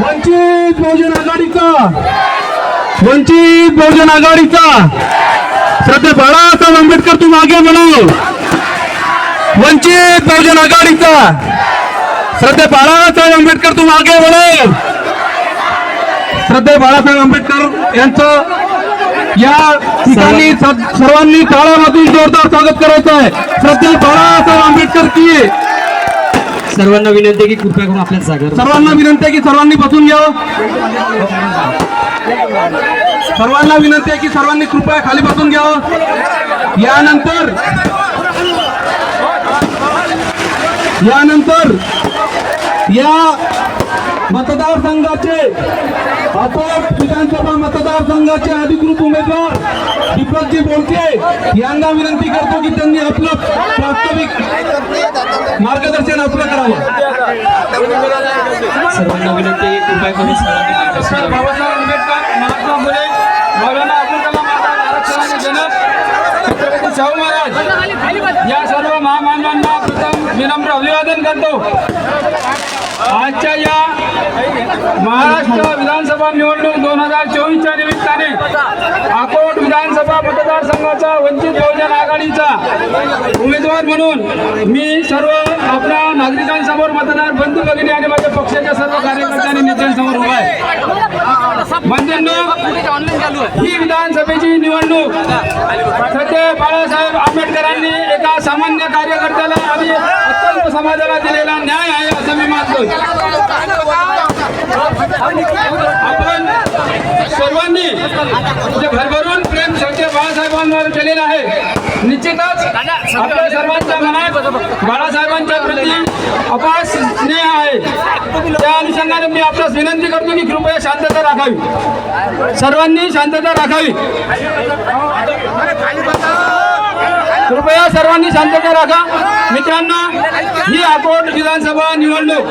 वंचित बहुजन आघाडीचा, वंचित बहुजन आघाडीचा, श्रद्धेय बाळासाहेब आंबेडकर तुम आगे बढ़ो। वंचित बहुजन आघाडीचा, श्रद्धेय बाळासाहेब आंबेडकर तुम आगे बढ़ो। श्रद्धेय बाळासाहेब आंबेडकर यांचं या ठिकाणी सर्वांनी टाळ्या वाजवून जोरदार स्वागत करायचं आहे। श्रद्धेय बाळासाहेब आंबेडकर की सर्वांना विनंती की कृपया करून आपल्या जागेवर, सर्वांना विनंती आहे की सर्वांनी बसून घ्यावं। सर्वांना विनंती आहे की सर्वांनी कृपया खाली बसून घ्यावं। यानंतर या मतदारसंघाचे आपोआप विधानसभा मतदारसंघाचे अधिकृत उमेदवार दीपकजी बोलके यांना विनंती करतो की त्यांनी आपलं प्रास्ताविक मार्गदर्शन आपलं करावं। सर्वांना विनंती आहे की कृपया करून सर्वांनी बाबासाहेब आंबेडकर, महात्मा फुले, मौलाना अबुल कलाम आझाद आरक्षणाचे जनक छत्रपती शाहू महाराज या सर्व महामानवांना प्रथम विनम्र अभिवादन करतो। आजच्या या महाराष्ट्र विधानसभा निवडणूक 2024च्या निमित्ताने अकोट विधानसभा मतदारसंघाचा वंचित बहुजन आघाडीचा उमेदवार म्हणून मी सर्व आपल्या नागरिकांसमोर, मतदार बंधू भगिनी आणि माझ्या पक्षाच्या सर्व कार्यकर्त्यांनी नेत्यांसमोर उभा आहे। बंधूंनो, ही विधानसभेची निवडणूक सध्या बाळासाहेब आंबेडकरांनी एका सामान्य कार्यकर्त्याला आणि अत्यल्प समाजाला दिलेला न्याय आहे असं मी मानतो। आपण सर्वांनी जे भरभरून प्रेम सध्या बाळासाहेबांवर केलेलं आहे, निश्चितच आपल्या सर्वांच्या मनात बाळासाहेबांच्या प्रती अपार स्नेह आहे। त्या अनुषंगाने मी आपल्यास विनंती करतो की कृपया शांतता राखावी, सर्वांनी शांतता राखावी। कृपया सर्वांनी शांतता राखा। मित्रांनो, ही अकोट विधानसभा निवडणूक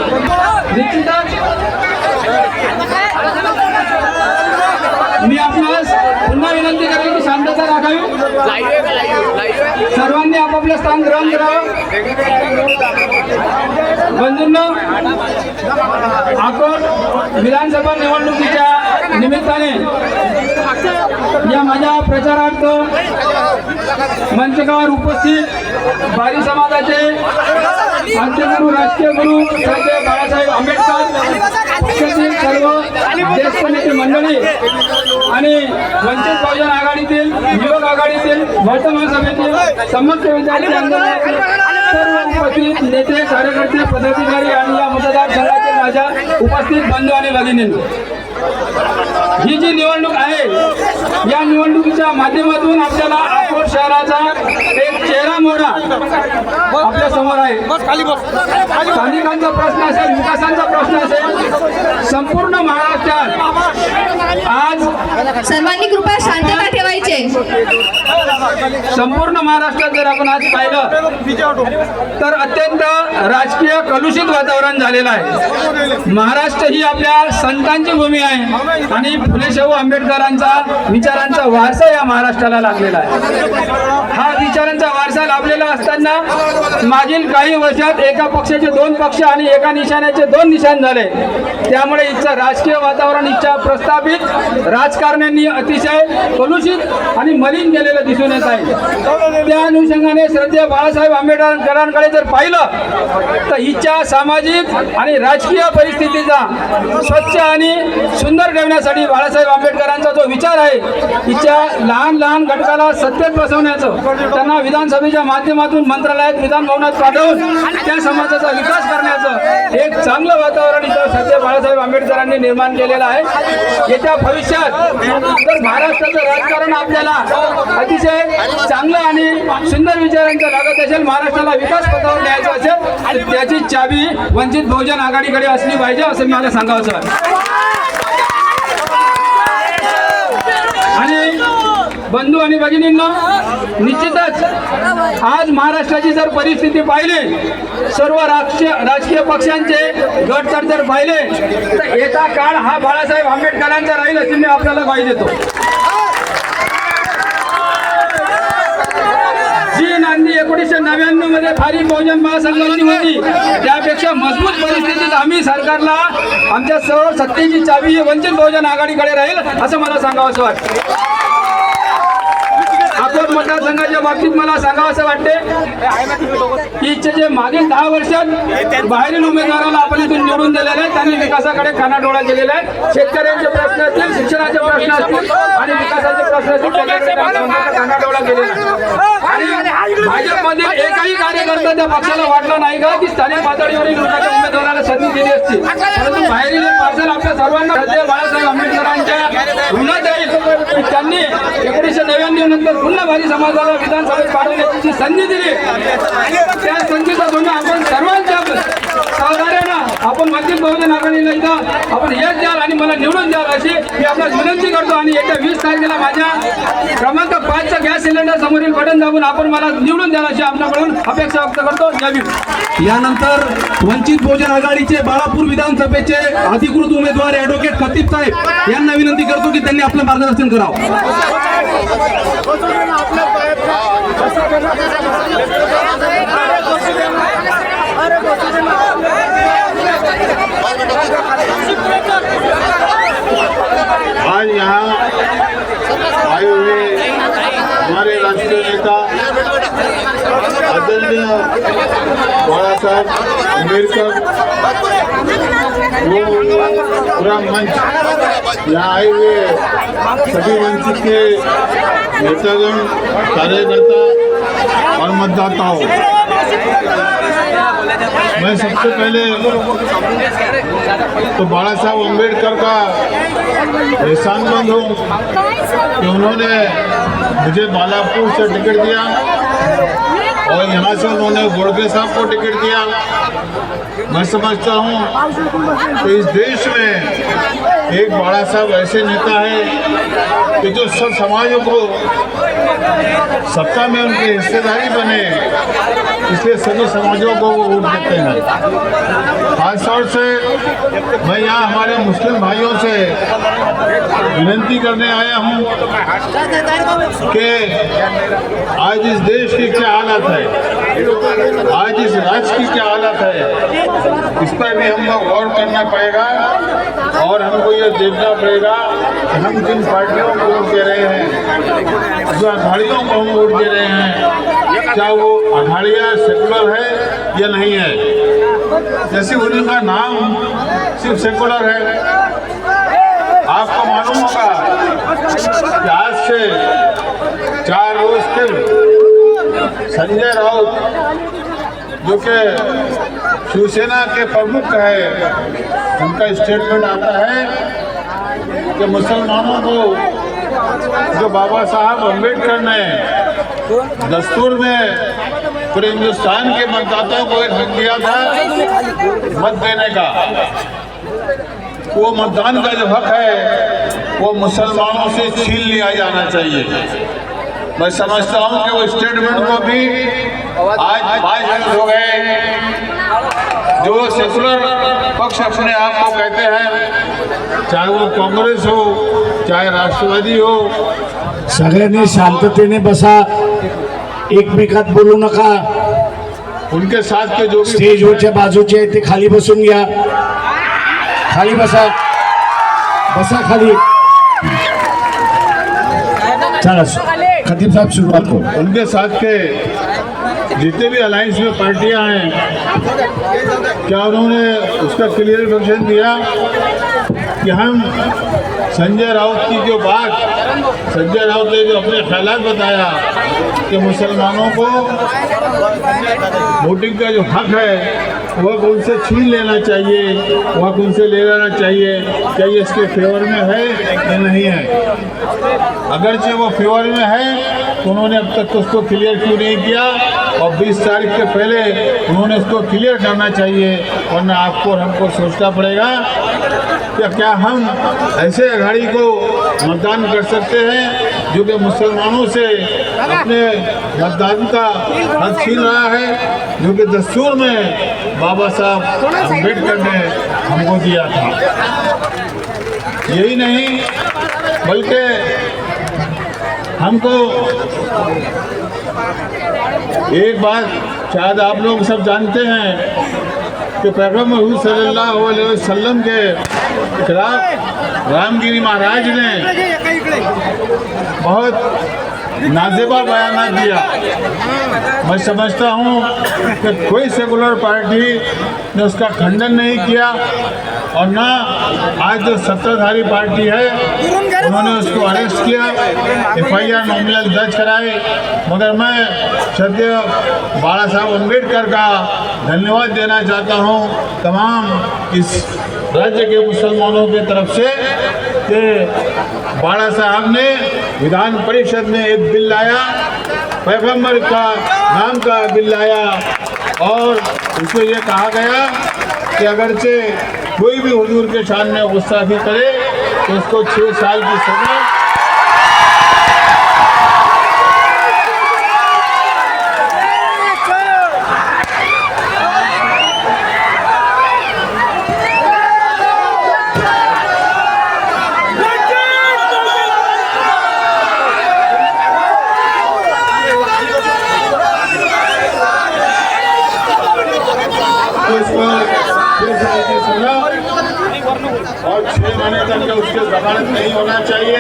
निश्चितच मी आपणास पुन्हा विनंती करेन की शांतता राखावी, सर्वांनी आपापले स्थान ग्रहण करावं। बंधूंनो, अकोट विधानसभा निवडणुकीच्या निमित्ताने या माझ्या प्रचारार्थ मंचकावर उपस्थित बारी समाजाचे आद्य गुरु, राजकीय गुरु श्रद्धेय बाळासाहेब आंबेडकर, पक्षातील सर्व ज्येष्ठ नेते मंडळी आणि वंचित बहुजन आघाडीतील, युवक आघाडीतील, वर्तमान सभेतील समस्त विद्यार्थी आंदोलनातील सर्व उपस्थित नेते, कार्यकर्ते, पदाधिकारी आणि या मतदारसंघातील माझ्या उपस्थित बंधू आणि भगिनींनो, ही जी निवडणूक आहे या निवडणुकीच्या माध्यमातून आपल्याला अकोट शहराचा एक चेहरा मोहरा आपल्या समोर आहे। स्थानिकांचा प्रश्न असेल, विकासाचा प्रश्न असेल, संपूर्ण महाराष्ट्रात आज सर्वांनी कृपया शांतता ठेवायचे। संपूर्ण महाराष्ट्रात जर आपण आज पाहिलं तर अत्यंत राजकीय कलुषित वातावरण झालेलं आहे। महाराष्ट्र ही आपल्या संतांची भूमी आहे आणि फुले शाहू आंबेडकरांचा विचारांचा वारसा या महाराष्ट्राला लागलेला आहे। हा विचारांचा वारसा लाभलेला असताना मागील काही वर्षात एका पक्षाचे 2 पक्ष आणि एका निशाण्याचे 2 निशाण झाले। त्यामुळे इथचं राजकीय वातावरण, इथच्या प्रस्थापित राजकारण्यांनी अतिशय कलुषित आणि मलिन केलेलं दिसून येत आहे। त्या अनुषंगाने श्रद्धेय बाळासाहेब आंबेडकरांकडे जर पाहिलं तर इथच्या सामाजिक आणि राजकीय परिस्थितीचा स्वच्छ आणि सुंदर ठेवण्यासाठी बाळासाहेब आंबेडकरांचा जो विचार आहे, इथच्या लहान लहान घटकाला सत्तेत बसवण्याचं, त्यांना विधानसभेच्या माध्यमातून मंत्रालयात, विधान भवनात पाठवून त्या समाजाचा विकास करण्याचं एक चांगलं वातावरण इथं सध्या बाळासाहेब आंबेडकरांनी निर्माण केलेलं आहे। येत्या भविष्यात जर महाराष्ट्राचं राजकारण आपल्याला अतिशय चांगलं आणि सुंदर विचारांचं लागत असेल, महाराष्ट्राला विकास पथावर न्यायचं असेल, आणि त्याची चावी वंचित बहुजन आघाडीकडे असली पाहिजे असं मला सांगावंसं वाटतं। आणि बंधू आणि भगिनींनो, निश्चितच आज महाराष्ट्राची जर परिस्थिती पाहिली, सर्व राजकीय पक्षांचे गट जर पाहिले तर येता काळ हा बाळासाहेब आंबेडकरांचा राहील अशी मी आपल्याला ग्वाही देतो। जी नांदी 1990 99 मध्ये भारी बहुजन महासंघाची होती, त्यापेक्षा मजबूत परिस्थितीत आम्ही सरकारला आमच्या सर्व सत्तेची चावी ही वंचित बहुजन आघाडीकडे राहील असं मला सांगावं असं वाटतं. अकोट मतदारसंघाच्या बाबतीत मला सांगावं असं वाटते की जे मागील 10 वर्षात बाहेरील उमेदवाराला आपण इथून निवडून दिलेले आहे, त्यांनी विकासाकडे कानाडोळा केलेला आहे. शेतकऱ्यांचे प्रश्न असतील, शिक्षणाचे प्रश्न असतील आणि विकासाचे प्रश्न असतील, त्याच्याकडे कानाडोळा केलेला आहे. आणि भाजपमधील एकही कार्यकर्ता त्या पक्षाला वाटला नाही का की स्थानिक पातळीवरील लोकांच्या उमेदवाराला संधी दिली असती, परंतु बाहेरील पार्सल आपल्या सर्वांना श्रद्धेय बाळासाहेब आंबेडकरांच्या ऋणात जाईल की त्यांनी 1999 नंतर पुन्हा भारी समाजाला विधानसभेत पाठवण्याची संधी दिली. त्या संधीचा सोनं आपण सर्वांच्या सहकार्यानं आपण वंचित बहुजन आघाडीला इथं आपण यश द्याल आणि मला निवडून द्याल अशी मी आपल्याला विनंती करतो. आणि येत्या 20 तारखेला माझ्या क्रमांक 5चा गॅस सिलेंडर समोरील बटन दाबून आपण मला निवडून द्याल अशी आपल्याकडून अपेक्षा व्यक्त करतो. जय भीम. यानंतर वंचित बहुजन आघाडीचे बाळापूर विधानसभेचे अधिकृत उमेदवार ॲडव्होकेट खतीब साहेब यांना विनंती करतो की त्यांनी आपलं मार्गदर्शन करावं. आज यहाँ आए हुए हमारे राष्ट्रीय नेता आदरणीय बाला साहब आंबेडकर वो पूरा मंच यहाँ आए हुए सभी वंचित के नेतागण, कार्यकर्ता और मतदाताओं, मैं सबसे पहले तो बाला साहब आंबेडकर का एहसानमंद हूँ कि उन्होंने मुझे बालापुर से टिकट दिया और यहाँ से उन्होंने गोडके साहब को टिकट दिया। मैं समझता हूँ कि इस देश में एक बाला साहब ऐसे नेता है कि जो सब समाजों को सत्ता में उनकी हिस्सेदारी बने, इसलिए सभी समाजों को वो वोट देते हैं। खासतौर से मैं यहाँ हमारे मुस्लिम भाइयों से विनती करने आया हूँ कि आज इस देश की क्या हालत है, आज इस राज्य की क्या हालत है, इस पर भी हमको गौर करना पड़ेगा और हमको ये देखना पड़ेगा कि हम जिन पार्टियों को वोट दे रहे हैं, जो अघाड़ियों को हम वोट दे रहे हैं, क्या वो अघाड़ियाँ सेकुलर है या नहीं है। जैसे उन्हीं का नाम सिर्फ सेकुलर है। आपको मालूम होगा कि आज से 4 रोज फिर संजय राउत जो कि शिवसेना के प्रमुख है, उनका स्टेटमेंट आता है कि मुसलमानों को जो बाबा साहब अम्बेडकर ने दस्तूर में पूरे हिंदुस्तान के मतदाताओं को एक हक दिया था मत देने का, वो मतदान का जो हक है वो मुसलमानों से छीन लिया जाना चाहिए। मैं समझता हूँ कि वो स्टेटमेंट को भी आज 5 दिन हो गए। जो सेकुलर पक्ष अपने आप को कहते हैं, चाहे वो कांग्रेस हो चाहे राष्ट्रवादी हो, सगळ्यांनी शांततेने बसा, एकमेकात बोलू नका. उनके साथ के जो भी स्टेजवरच्या बाजूचे आहेत ते खाली बसून घ्या. खाली बसा, बसा खाली. चला खतीब साहब शुरुआत करो. उनके साथ के जितने भी अलायंस में पार्टियां हैं, क्या उन्होंने उसका क्लियरिफिकेशन दिया कि हम संजय राउत की जो बात, संजय राउत ने जो अपने ख्यालात बताया कि मुसलमानों को वोटिंग का जो हक है वह उनसे छीन लेना चाहिए, वह उनसे ले लेना चाहिए, क्या ये इसके फेवर में है या नहीं है। अगरचे वो फेवर में है तो उन्होंने अब तक उसको क्लियर क्यों नहीं किया, और 20 तारीख के पहले उन्होंने उसको क्लियर करना चाहिए, वरना आपको और हमको सोचना पड़ेगा कि क्या हम ऐसे अघाड़ी को मतदान कर सकते हैं जो कि मुसलमानों से अपने मतदान का हक छीन रहा है, जो कि दस्तूर में बाबा साहब अम्बेडकर ने हमको दिया था। यही नहीं बल्कि हमको एक बात शायद आप लोग सब जानते हैं कि पैगम्बर हुज़ूर सल्लल्लाहु अलैहि वसल्लम के खिलाफ रामगिरी महाराज ने बहुत नाजेबा बयान दिया। मैं समझता हूँ कि कोई सेकुलर पार्टी ने उसका खंडन नहीं किया और ना आज जो सत्ताधारी पार्टी है उन्होंने उसको अरेस्ट किया, FIR नॉमिनल दर्ज कराए। मगर मैं श्रद्धेय बाला साहब अम्बेडकर का धन्यवाद देना चाहता हूँ तमाम इस राज्य के मुसलमानों की तरफ से कि बाला साहब ने विधान परिषद में एक बिल लाया, पैगम्बर का नाम का बिल लाया और उसमें यह कहा गया कि अगरचे कोई भी हुजूर के शान में गुस्ताखी करे तो उसको 6 साल की सजा और 6 महीने तक के उसके जमानत नहीं होना चाहिए।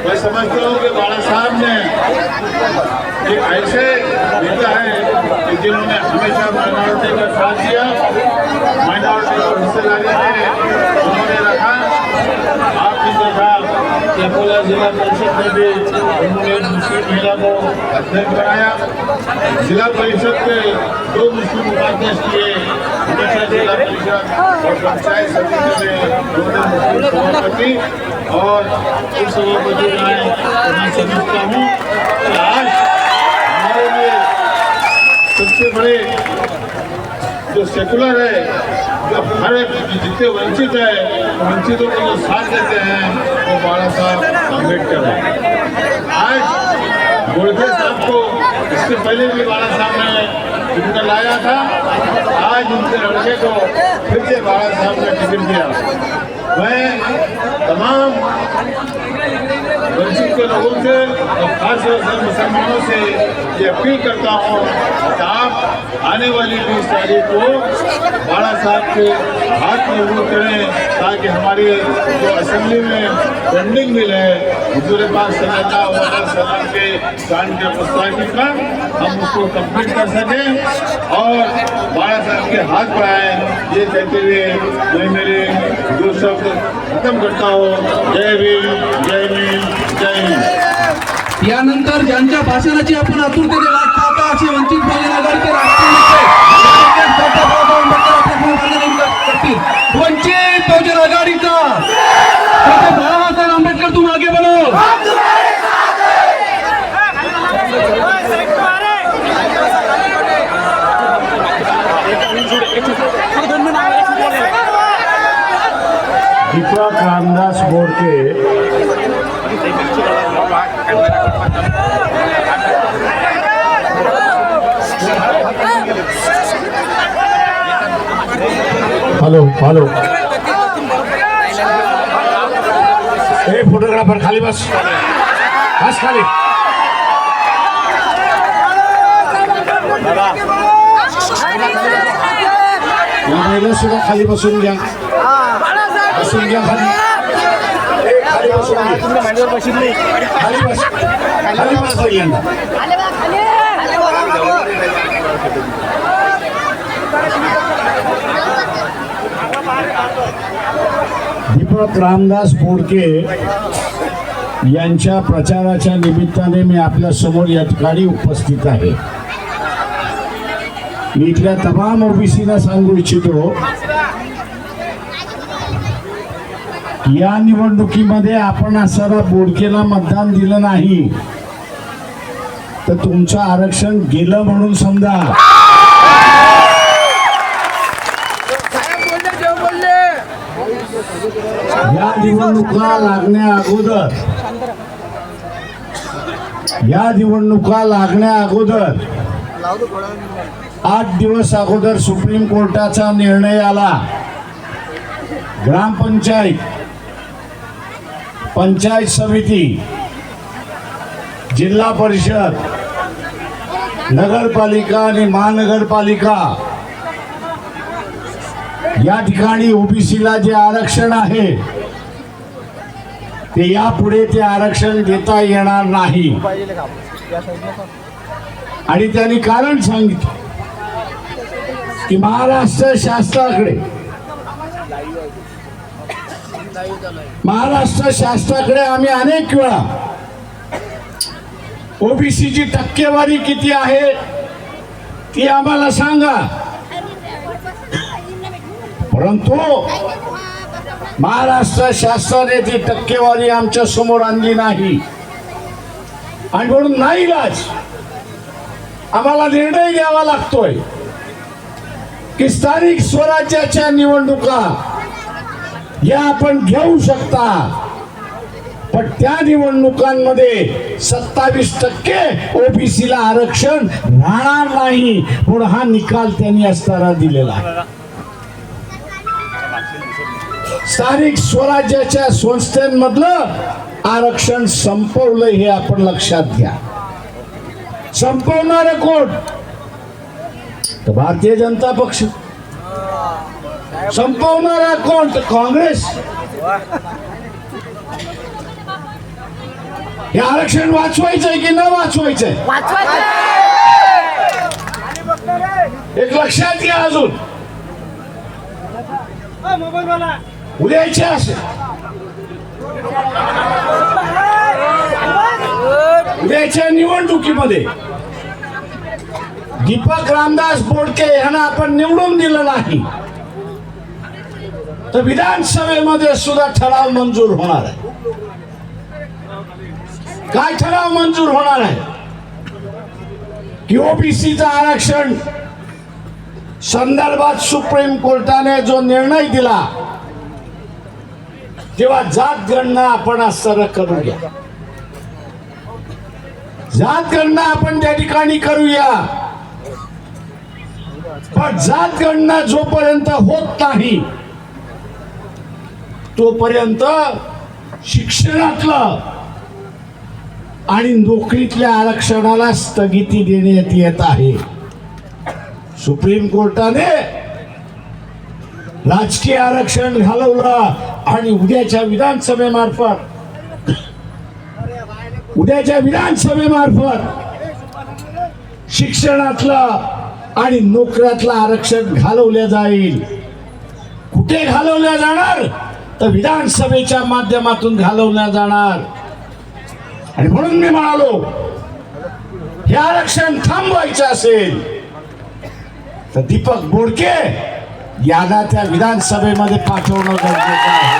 मैं समझता हूँ कि बाला साहब ने एक ऐसे नेता है कि जिन्होंने हमेशा माइनॉरिटी का साथ दिया, माइनॉरिटी को हिस्सेदारी में उन्होंने रखा। आपने देखा कि अकोला जिला परिषद में भी उन्होंने मुस्लिम महिला को अध्यक्ष बनाया। जिला परिषद के 2 मुस्लिम उपाध्यक्ष किए, हमेशा जिला परिषद और पंचायत समिति में 2 मुस्लिम सभापति और उप सभापति बनाए। मैं समझता हूँ कि आज हमारे लिए सबसे बड़े जो सेकुलर है, जो हर जितने वंचित है, वंचितों को जो साथ देते हैं वो बाला साहब अम्बेडकर है। आज गोडसे साहब को इससे पहले भी बाला साहब ने टिकट लाया था, आज उनके लड़के को फिर से बाला साहब ने टिकट दिया। मैं तमाम वंचित के लोगों से और खासतौर से मुसलमानों से ये अपील करता हूँ कि आप आने वाली 20 तारीख को बाला साहब के हाथ में वोट करें ताकि हमारी जो असेंबली में पेंडिंग बिल है हुजूर पाक सल्लल्लाहु अलैहि वसल्लम के शान के गुस्ताखी का हम उसको कंप्लीट कर सकें और बाला साहब के हाथ बढ़ाएं। ये कहते हुए मैं मेरे 2 शब्द खत्म करता हूँ। जय भीम, जय भीम, जय हिंद। यानंतर ज्यांच्या भाषणाची आपण आतुरतेने वाट पाहता असे वंचित बहुजन आघाडीचे राष्ट्रीय नेते डॉक्टर बाबासाहेब आंबेडकर आपल्या मार्गदर्शन करतील। वंचित बहुजन आघाडीचा डॉक्टर बाबासाहेब आंबेडकर, तुम आगे बढ़ो। दीपक रामदास बोरके हेलो हेलो ए फोटोग्राफर खाली बस खाली या महिला सुद्धा खाली बसून घ्या, बसून घ्या खाली। खाली बसून घ्या, खाली बस, खाली बस पहिल्यांदा। दीपक रामदास बोरके यांच्या प्रचाराच्या निमित्ताने मी आपल्या समोर या ठिकाणी उपस्थित आहे। मी इथल्या तमाम ओबीसीना सांगू इच्छितो, या निवडणुकीमध्ये आपण असणारा बोरकेला मतदान दिलं नाही तर तुमचं आरक्षण गेलं म्हणून समजा। या निवडणुका लागण्या अगोदर 8 दिवस अगोदर सुप्रीम कोर्टाचा निर्णय आला। ग्रामपंचायत, पंचायत समिती, जिल्हा परिषद नगरपालिका आणि महानगरपालिका या ठिकाणी ओबीसीला जे आरक्षण आहे ते यापुढे ते आरक्षण देता येणार नाही आणि त्यांनी कारण सांगितलं की महाराष्ट्र शासनाकडे आम्ही अनेक वेळा ओबीसीची टक्केवारी किती आहे ती आम्हाला सांगा, परंतु महाराष्ट्र शासनाने ती टक्केवारी आमच्या समोर आणली नाही आणि म्हणून नाईलाज आम्हाला निर्णय घ्यावा लागतोय की स्थानिक स्वराज्याच्या निवडणुका या आपण घेऊ शकता, पण त्या निवडणुकांमध्ये 27% ओबीसीला आरक्षण राहणार नाही म्हणून हा निकाल त्यांनी असताना दिलेला आहे. स्थानिक स्वराज्याच्या संस्थांमधलं आरक्षण संपवलं हे आपण लक्षात घ्या. संपवणारे कोण? तर भारतीय जनता पक्ष. संपवणारा कोण? तर काँग्रेस. हे आरक्षण वाचवायचंय की न वाचवायचंय एक लक्षात घ्या. अजून उद्याचे असे उद्याच्या निवडणुकीमध्ये दीपक रामदास बोडके यांना आपण निवडून दिलं नाही तर विधानसभेमध्ये सुद्धा ठराव मंजूर होणार आहे. काय ठराव मंजूर होणार आहे की ओबीसीचं आरक्षण संदर्भात सुप्रीम कोर्टाने जो निर्णय दिला तेव्हा जात गणना आपण असताना करूया. जात गणना आपण त्या ठिकाणी करूया, पण जात गणना जोपर्यंत होत नाही तोपर्यंत शिक्षणातलं आणि नोकरीतल्या आरक्षणाला स्थगिती देण्यात येत आहे. सुप्रीम कोर्टाने राजकीय आरक्षण घालवलं आणि उद्याच्या विधानसभेमार्फत शिक्षणातलं आणि नोकऱ्यातलं आरक्षण घालवलं जाईल. कुठे घालवल्या जाणार? तर विधानसभेच्या माध्यमातून घालवल्या जाणार. आणि म्हणून मी म्हणालो हे आरक्षण थांबवायचं असेल तर दीपक बोडके यांना त्या विधानसभेमध्ये पाठवणं गरजेचं आहे.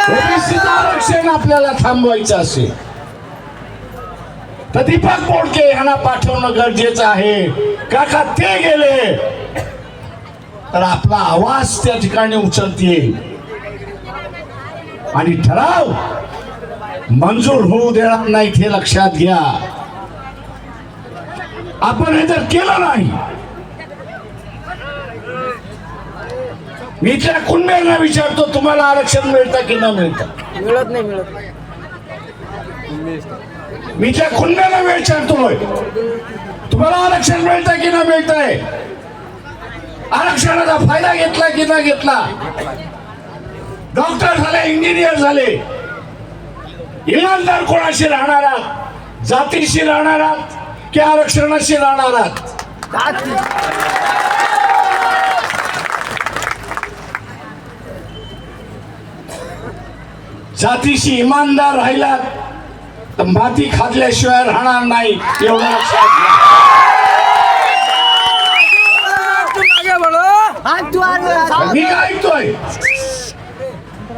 ओबीसीचं आरक्षण आपल्याला थांबवायचं असेल तर दीपक बोडके यांना पाठवणं गरजेचं आहे. काका ते गेले तर आपला आवाज त्या ठिकाणी उचलतील आणि ठराव मंजूर होऊ देणार नाही हे लक्षात घ्या. आपण हे जर केलं नाही, मी इथल्या कुणब्यांना विचारतो तुम्हाला आरक्षण मिळतं की न मिळतं? मिळत नाही. मी इथल्या कुणब्यांना विचारतोय तुम्हाला आरक्षण मिळतं की न मिळतंय? आरक्षणाचा फायदा घेतला की न घेतला? डॉक्टर झाले, इंजिनियर झाले, इमानदार कोणाशी राहणार आहात? जातीशी राहणार आहात की आरक्षणाशी राहणार आहात? जातीशी इमानदार राहिलात तर माती खाल्ल्याशिवाय राहणार नाही एवढं लक्षात घ्या. मी काय ऐकतोय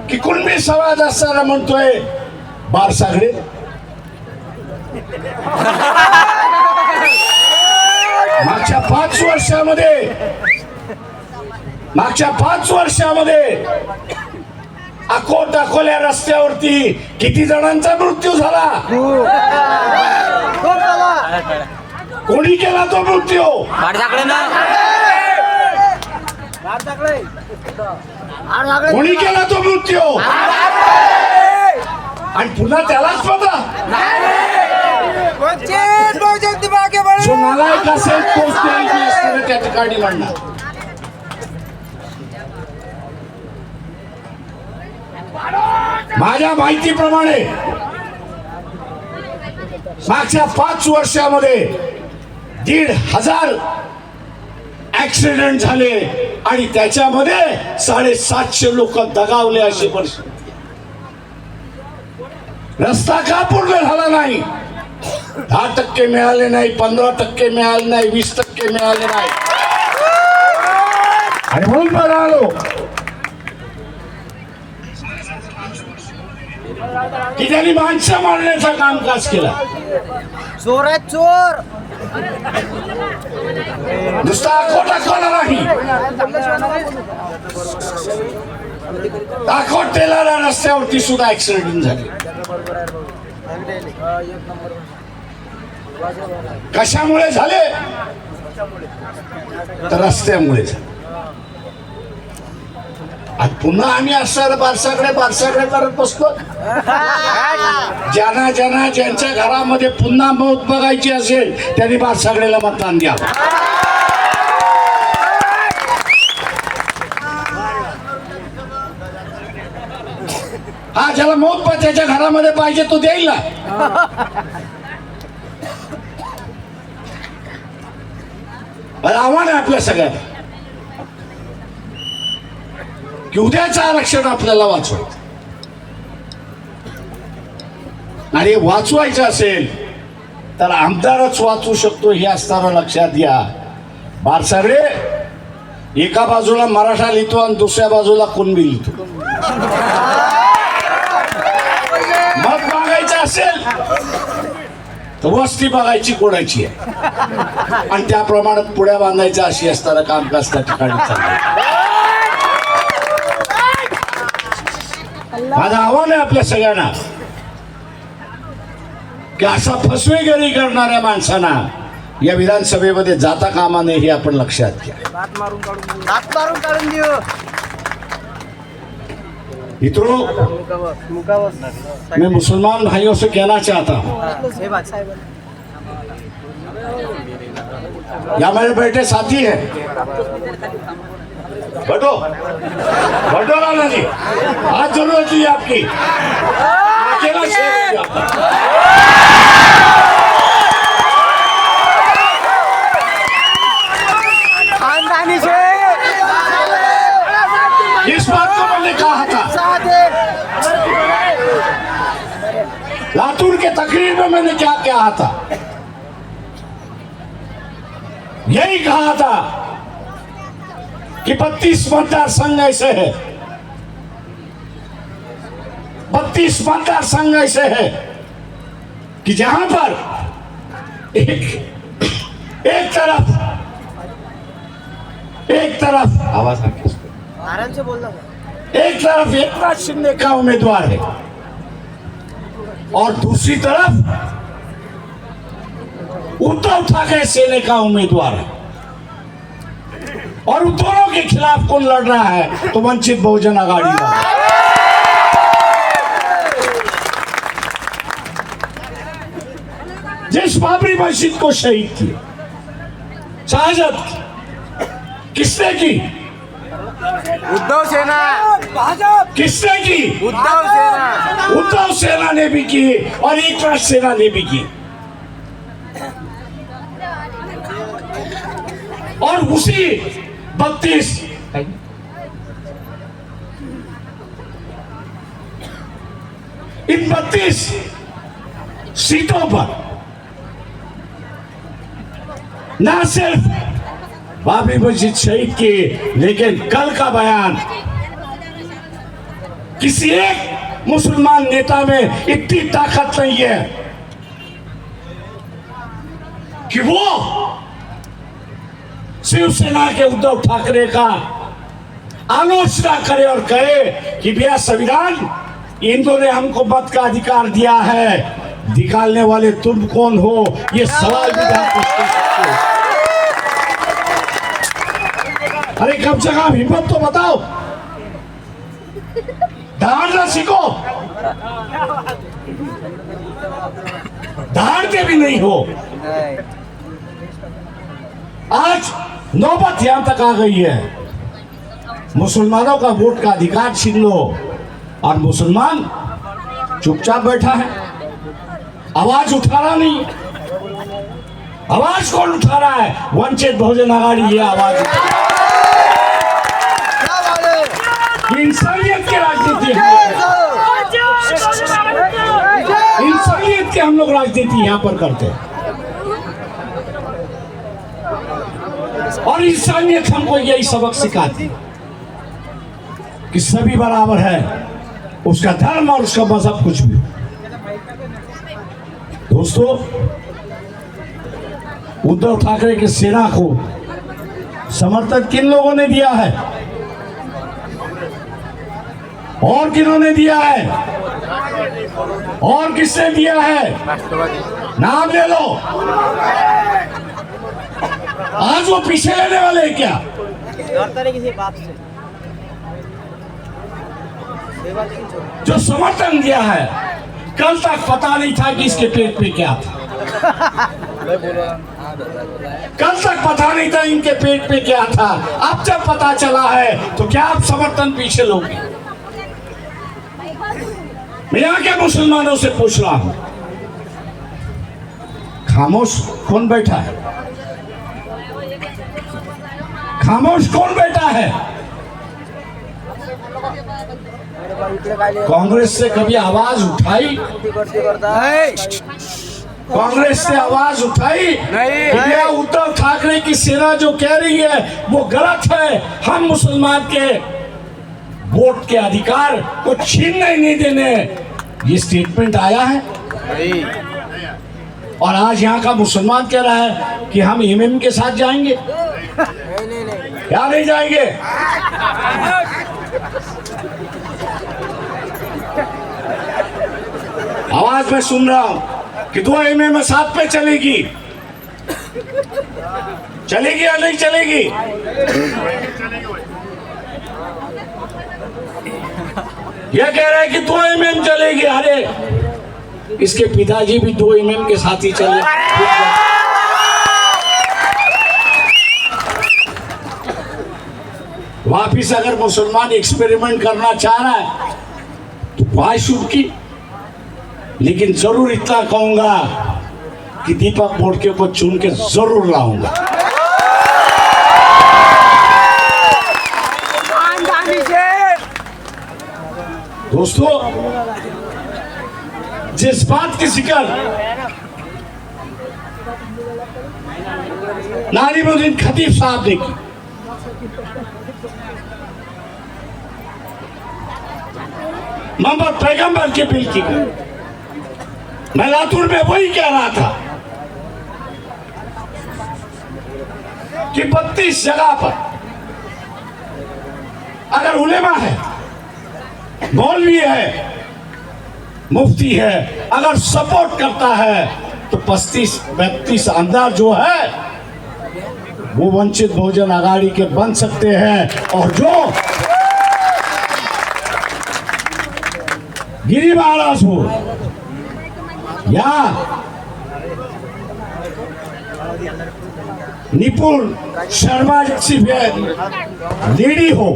की कुणबी समाज असताना म्हणतोय बारसागडे. मागच्या 5 वर्षामध्ये अकोल्या रस्त्यावरती किती जणांचा मृत्यू झाला? कोणी केला तो मृत्यू? कोणी केला तो मृत्यू? आणि पुन्हा त्यालाच पता जो नालायक असेल तोच ते असताना त्या ठिकाणी म्हणणार. माझ्या माहितीप्रमाणे मागच्या 5 वर्षामध्ये 1,500 ऍक्सिडेंट झाले आणि त्याच्यामध्ये 750 लोक दगावले. अशी परिस्थिती. रस्ता का पूर्ण झाला नाही? 10% मिळाले नाही, 15% मिळाले नाही, 20% मिळाले नाही. आणि म्हणून म्हणालो की त्यांनी माणसं मारण्याचा कामकाज केला. चोर आहेत चोर. नुसता खोटा खोला नाही, दाखवतेला रस्त्यावरती सुद्धा ऍक्सिडेंट झाले. कशामुळे झाले? तर रस्त्यामुळे झाले. आज पुन्हा आम्ही असं बारसाकडे करत बसतो. ज्यांच्या घरामध्ये पुन्हा मौत बघायची असेल त्यांनी बारसाकडेला मतदान द्यावं. हा, ज्याला मौत त्याच्या घरामध्ये पाहिजे तो देईल ना. आव्हान आहे आपल्या सगळ्यांना की उद्याचं आरक्षण आपल्याला वाचवायचं. आणि वाचवायचं असेल तर आमदारच वाचवू शकतो हे असताना लक्षात घ्या. बारसागडे एका बाजूला मराठा लिहितो आणि दुसऱ्या बाजूला कुणबी लिहितो. मत मागायचं असेल तर वस्ती बघायची कोणाची आहे आणि त्याप्रमाणे पुढ्या बांधायच्या अशी असताना कामकाज त्या ठिकाणी चाललं. माझं आव्हान आहे आपल्या सगळ्यांना की असा फसवेगिरी करणाऱ्या माणसांना या विधानसभेमध्ये जाता कामा नये हे आपण लक्षात घ्या. हात मारून काढून देऊ. मित्रों, मैं मुसलमान भाइयों से कहना चाहता हूँ, यहाँ मेरे बेटे साथी हैं. बैठो राणा जी, हाथ जरूर चाहिए आपकी. अकेला शेर है आपका. खानदानी से इस बात को मैंने कहा था लातूर के तकरीर में. मैंने क्या कहा था? यही कहा था कि 32 मतदार संघ ऐसे है, 32 मतदार संघ ऐसे है कि जहां पर एक तरफ आवाज आराम से बोलना. एक तरफ एकनाथ शिंदे का उम्मीदवार है और दूसरी तरफ उद्धव ठाकरे सेना का उम्मीदवार है. और उन दोनों के खिलाफ कौन लड़ रहा है? तो वंचित बहुजन आघाड़ी लड़ रहा है. जिस बाबरी मस्जिद को शहीद किया, शहादत किसने की? उद्धव सेना. किसने की? उद्धव सेना. उद्धव सेना ने भी की और एकनाथ सेना ने भी की. और उसी 32 इन 32 सीटों पर न सिर्फ बाबरी मस्जिद शहीद की, लेकिन कल का बयान किसी एक मुसलमान नेता में इतनी ताकत नहीं है कि वो शिवसेना के उद्धव ठाकरे का आलोचना करे और कहे कि भैया संविधान हिंदुओं ने हमको मत का अधिकार दिया है, निकालने वाले तुम कौन हो? ये सवाल भी आप पूछ सकते हो. अरे कम से कम हिम्मत तो बताओ, दहाड़ना सीखो, दहाड़ते भी नहीं हो। आज नौबत यहां तक आ गई है, मुसलमानों का वोट का अधिकार छीन लो और मुसलमान चुपचाप बैठा है, आवाज उठा रहा नहीं। आवाज कौन उठा रहा है? वंचित बहुजन आघाड़ी ये आवाज ये इंसानियत की राजनीति है, इंसानियत के हम लोग राजनीति यहां पर करते हैं और इंसानियत हमको यही सबक सिखाती कि सभी बराबर है, उसका धर्म और उसका मजहब कुछ भी। दोस्तों, उद्धव ठाकरे की सेना को समर्थन किन लोगों ने दिया है और किन्होंने दिया है और किसने दिया है? नाम ले लो। आज वो पीछे लेने वाले हैं क्या? किसी बात से जो समर्थन दिया है, कल तक पता नहीं था कि इसके पेट में क्या था। कल तक पता नहीं था इनके पेट में क्या था, अब जब पता चला है तो क्या आप समर्थन पीछे लोगे? मैं यहाँ के मुसलमानों से पूछ रहा हूं, खामोश कौन बैठा है? खामोश कौन बैठा है? कांग्रेस से कभी आवाज उठाई? कांग्रेस से आवाज उठाई? भैया उद्धव ठाकरे की सेना जो कह रही है वो गलत है, हम मुसलमान के वोट के अधिकार को छीनने नहीं देने, ये स्टेटमेंट आया है। और आज यहाँ का मुसलमान कह रहा है कि हम एमएम के साथ जाएंगे। क्या नहीं जाएंगे? आवाज में सुन रहा हूं कि 2 एमएम साथ पे चलेगी, चलेगी या नहीं चलेगी? यह कह रहा है कि 2 एमएम चलेगी। अरे इसके पिताजी भी 2 एमएम के साथ ही चले। वापिस अगर मुसलमान एक्सपेरिमेंट करना चाह रहा है तो वाई शुड की, लेकिन जरूर इतना कहूंगा कि दीपक बोडके को चुन के जरूर लाऊंगा। दोस्तों, जिस बात की जिक्र नारिमुद्दीन खतीब साहब ने की, मोहम्मद पैगंबर के बिल की, मैं लातूर में वही कह रहा था कि 32 जगह पर अगर उलेमा है, मौलवी है, मुफ्ती है, अगर सपोर्ट करता है तो 35-32 अंदर जो है वो वंचित बहुजन आघाड़ी के बन सकते हैं। और जो गिरी महाराज हो या निपुण शर्मा जैसी लेडी हो,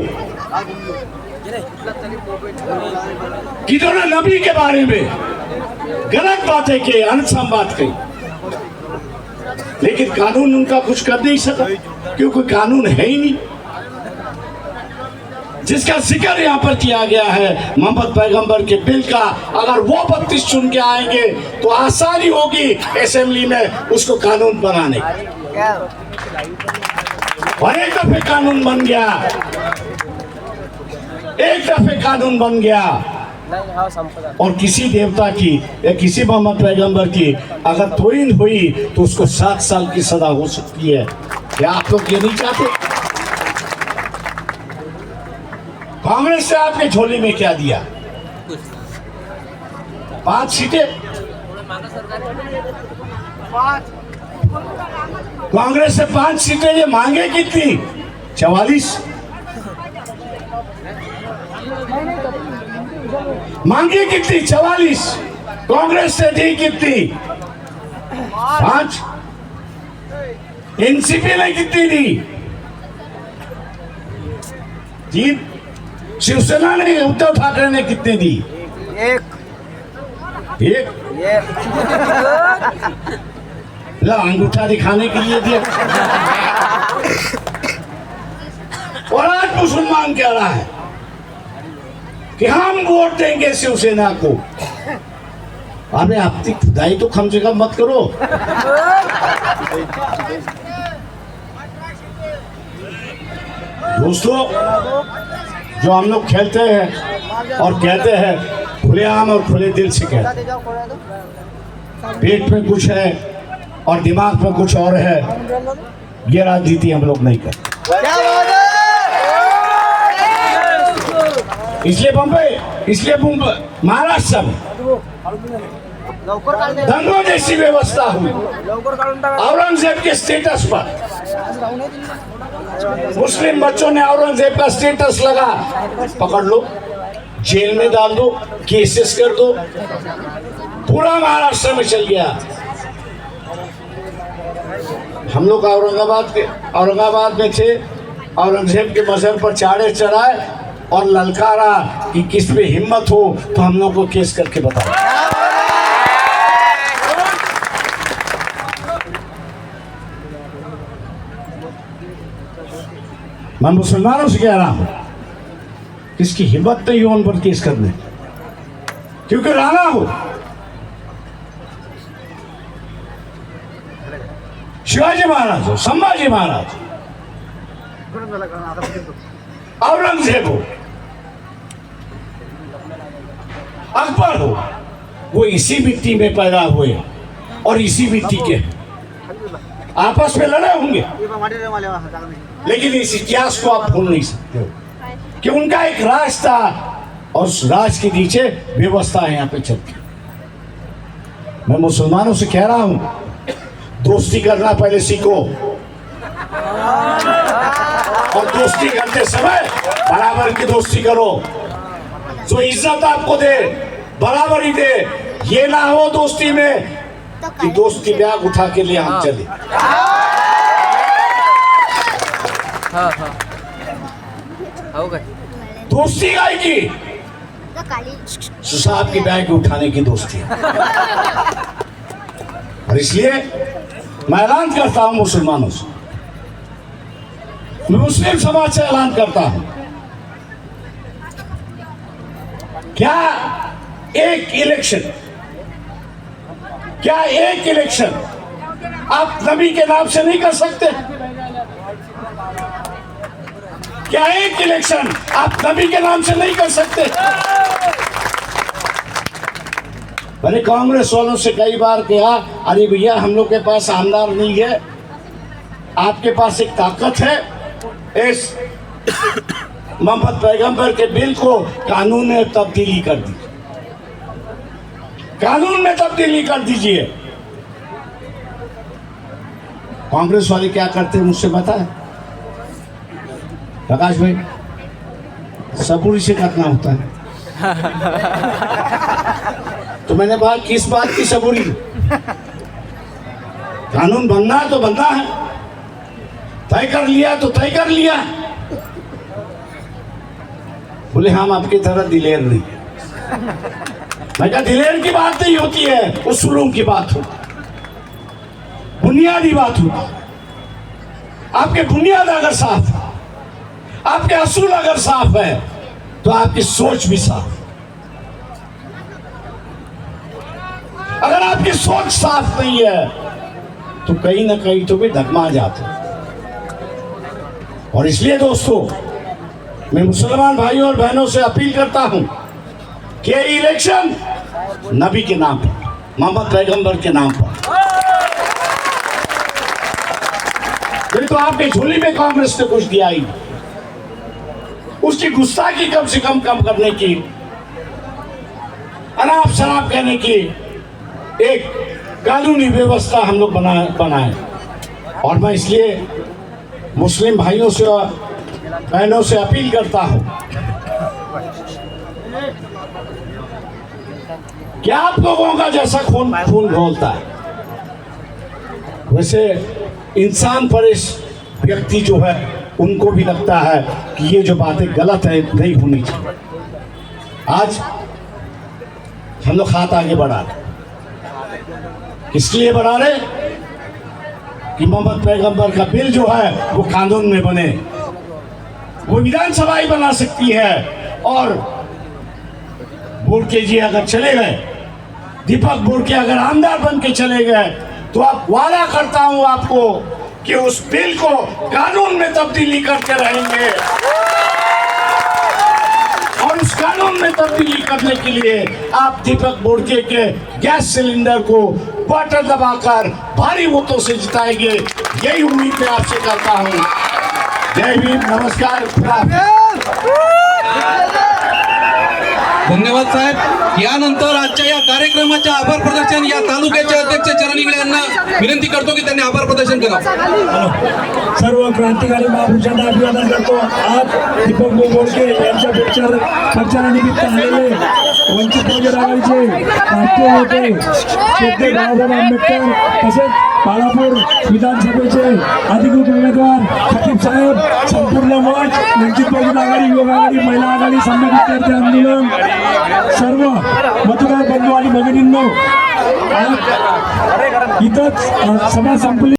किन्होंने नबी के बारे में गलत बातें की, अनसम बात कही, लेकिन कानून उनका कुछ कर नहीं सका क्योंकि कानून है ही नहीं। जिसका जिक्र यहाँ पर किया गया है मोहम्मद पैगंबर के बिल का, अगर वो 32 चुन के आएंगे तो आसानी होगी असेंबली में उसको कानून बनाने। और एक दफे कानून बन गया, एक दफे कानून बन गया और किसी देवता की या किसी मोहम्मद पैगंबर की अगर तोहिन हुई तो उसको 7 साल की सजा हो सकती है। क्या आप लोग ये नहीं चाहते? कांग्रेस से आपने झोली में क्या दिया? 5 सीटें। कांग्रेस से 5 सीटें ये मांगे कितनी? 44 मांगी कितनी? 44। कांग्रेस से दी कितनी? 5। एनसीपी ने कितनी दी? 3। शिवसेना ने, उद्धव ठाकरे ने कितनी दी? एक 1। ला अंगूठा दिखाने के लिए दिया। और आज मुसलमान कह रहा है कि हम वोट देंगे शिवसेना को। अरे आपकी खुदाई तो कम से कम मत करो। दोस्तों, जो हम लोग खेलते हैं और कहते हैं खुलेआम और खुले दिल से कहते हैं, पेट में कुछ है और दिमाग में कुछ और है, ये राजनीति हम लोग नहीं करते। इसलिए मुंबई महाराष्ट्र में दंगों जैसी व्यवस्था हुई। औरंगजेब के स्टेटस पर मुस्लिम बच्चों ने औरंगजेब का स्टेटस लगा, पकड़ लो, जेल में डाल दो, केसेस कर दो, पूरा महाराष्ट्र में चल गया। हम लोग औरंगाबाद में थे, औरंगजेब के मजहर पर चाड़े चढ़ाए और ललकारा कि किस पे हिम्मत हो तो हम लोग को केस करके बताओ। मैं मुसलमानों से कह रहा हूं, किसकी हिम्मत नहीं हो उन पर केस करने, क्योंकि राणा हो, शिवाजी महाराज हो, संभाजी महाराज, औरंगजेब हो, अकबर हो, वो इसी मिट्टी में पैदा हुए और इसी मिट्टी के आपस में लड़े होंगे, लेकिन इस इतिहास को आप भूल नहीं सकते हो कि उनका एक राज था और उस राज के नीचे व्यवस्था यहाँ पे चलती। मैं मुसलमानों से कह रहा हूं, दोस्ती करना पहले सीखो और दोस्ती करते समय बराबर की दोस्ती करो। जो इज्जत आपको दे बराबरी दे, ये ना हो दोस्ती में कि दोस्त की बैग उठा के लिए हम चले। दोस्ती गाय की साहब की बैग उठाने की दोस्ती है। और इसलिए मैं ऐलान करता हूं मुसलमानों से, मैं मुस्लिम समाज से ऐलान करता हूं, क्या एक इलेक्शन आप नबी के नाम से नहीं कर सकते? क्या एक इलेक्शन आप नबी के नाम से नहीं कर सकते? मैंने कांग्रेस वालों से कई बार कहा, अरे भैया हम लोग के पास आमदार नहीं है, आपके पास एक ताकत है, इस मोहम्मद पैगंबर के बिल को कानून में तब्दीली कर दीजिए, कानून में तब्दीली कर दीजिए। कांग्रेस वाले क्या करते हैं मुझसे पता है प्रकाश भाई, सबूरी से करना होता है। तो मैंने कहा किस बात की सबूरी? कानून बनना है तो बनना है, तय कर लिया तो तय कर लिया। बोले हम आपकी तरह दिलेर नहीं। मैं कहा दिलेर की बात नहीं होती है, उसूलों की बात होती, बुनियादी बात होती। आपके बुनियाद अगर साफ है, आपके असूल अगर साफ है, तो आपकी सोच भी साफ। अगर आपकी सोच साफ नहीं है तो कहीं ना कहीं तो भी डगमा जाते। और इसलिए दोस्तों, मैं मुसलमान भाइयों और बहनों से अपील करता हूं कि इलेक्शन नबी के नाम पर, मोहम्मद पैगंबर के नाम पर। तो आपके झोली में कांग्रेस ने कुछ दिया ही, उसकी गुस्ताखी कम से कम करने की, अनाप शराब कहने की एक कानूनी व्यवस्था हम लोग बनाए। और मैं इसलिए मुस्लिम भाइयों से और बहनों से अपील करता हूं कि आप लोगों का जैसा खून खौलता है, वैसे इंसान परेश व्यक्ति जो है उनको भी लगता है कि ये जो बातें गलत है नहीं होनी चाहिए। आज हम लोग हाथ आगे बढ़ा रहे, किस लिए बढ़ा रहे कि मोहम्मद पैगंबर का बिल जो है वो कानून में बने, वो विधानसभा ही बना सकती है। और बुर्के जी अगर चले गए, दीपक बुर्के अगर आमदार बन के चले गए, तो आप वादा करता हूं आपको कि उस बिल को कानून में तब्दीली करते रहेंगे। और उस कानून में तब्दीली करने के लिए आप दीपक बुर्के के गैस सिलेंडर को बटन दबाकर भारी वोटों से जिताएंगे, यही उम्मीद मैं आपसे करता हूं। जय भीम, नमस्कार, खुदा हाफिज। धन्यवाद साहेब। यानंतर आजच्या या कार्यक्रमाचे आभार प्रदर्शन या तालुक्याचे अध्यक्ष चरण इंगळे यांना विनंती करतो की त्यांनी आभार प्रदर्शन करावं। सर्व क्रांतिकारी महापुरुषांना अभिवादन करतो। आज दीपक बोरके यांच्या प्रचारानिमित्त आलेले वंचित बहुजन आघाडीचे राष्ट्रीय नेते श्रद्धेय बाळासाहेब आंबेडकर तसेच बाळापूर विधानसभेचे अधिकृत उमेदवार खतीब साहेब, संपूर्ण मंच, वंचित बहुजन आघाडी, युवक आघाडी, महिला आघाडी, सामाजिक विद्यार्थी आंदोलन, सर्व मतदार बंधू आणि भगिनींनो, आज इथंच सभा संपली।